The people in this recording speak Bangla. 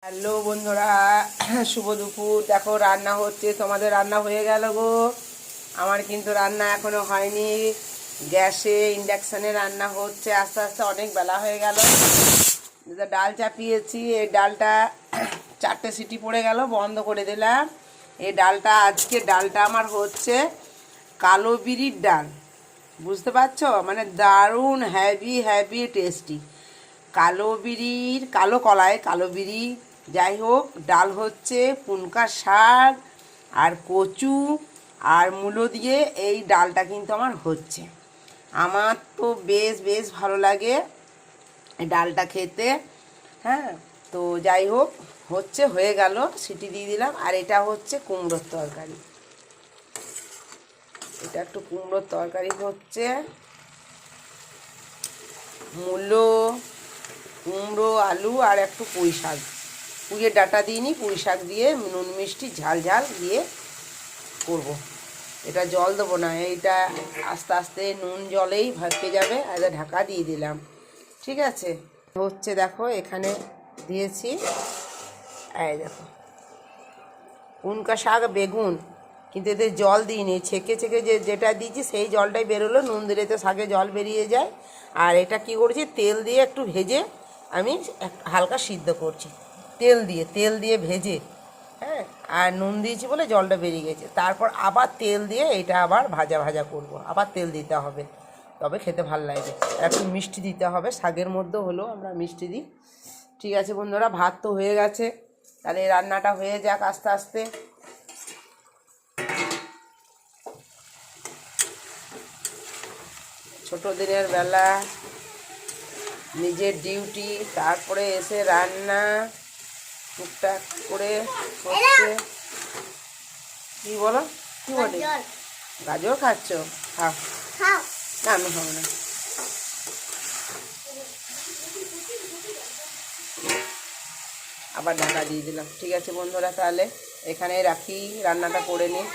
হ্যালো বন্ধুরা, শুভ দুপুর। দেখো রান্না হচ্ছে, তোমাদের রান্না হয়ে গেল গো। আমার কিন্তু রান্না এখনো হয়নি। গ্যাসে ইন্ডাকশানে রান্না হচ্ছে। আস্তে আস্তে অনেক বেলা হয়ে গেল। ডাল চাপিয়েছি, এই ডালটা 4টে সিটি পড়ে গেল, বন্ধ করে দিলাম। এই ডালটা আজকে ডালটা আমার হচ্ছে কালো বিরির ডাল। বুঝতে পারছো, মানে দারুণ হ্যাভি হ্যাভি টেস্টি। কালো বিরির, কালো কলাই, কালো বিরি, যাই হোক। ডাল হচ্ছে পুনকা শাক আর কচু আর মূলো দিয়ে এই ডালটা কিন্তু আমার হচ্ছে। আমার তো বেশ বেশ ভালো লাগে এই ডালটা খেতে। হ্যাঁ, তো যাই হোক, হচ্ছে, হয়ে গেল, সিটি দিয়ে দিলাম। আর এটা হচ্ছে কুমড়োর তরকারি। এটা একটু কুমড়োর তরকারি হচ্ছে। মূলো, কুমড়ো, আলু আর একটু পুঁই শাক, পুঁইয়ের ডাঁটা দিইনি, পুঁই শাক দিয়ে নুন মিষ্টি ঝাল ঝাল দিয়ে করব। এটা জল দেবো না, এইটা আস্তে আস্তে নুন জলেই ভাসতে যাবে। আর ঢাকা দিয়ে দিলাম, ঠিক আছে। হচ্ছে দেখো, এখানে দিয়েছি, এই দেখো পুনকা শাক, বেগুন, কিন্তু এতে জল দিইনি, ছেঁকে ছেঁকে যেটা দিয়েছি সেই জলটাই বেরোলো। নুন দিলে তো শাকে জল বেরিয়ে যায়। আর এটা কি করছি, তেল দিয়ে একটু ভেজে আমি হালকা সিদ্ধ করছি, তেল দিয়ে ভেজে। হ্যাঁ, আর নুন দিয়েছি বলে জলটা বেরিয়ে গেছে। তারপর আবার তেল দিয়ে এটা আবার ভাজা ভাজা করব, আবার তেল দিতে হবে, তবে খেতে ভালো লাগবে। আর একটু মিষ্টি দিতে হবে, শাকের মধ্যে হলেও আমরা মিষ্টি দিই। ঠিক আছে বন্ধুরা, ভাত তো হয়ে গেছে, তাহলে এই রান্নাটা হয়ে যাক আস্তে আস্তে। ছোটো দিনের বেলা, নিজের ডিউটি, তারপরে এসে রান্না টুকটাক করে হচ্ছে। কি বলো, কি বলি? গাজর খাচ্ছ? খাও। না, আমি খাবো না। আবার ঢাকা দিয়ে দিলাম। ঠিক আছে বন্ধুরা, তাহলে এখানেই রাখি, রান্নাটা করে নিই।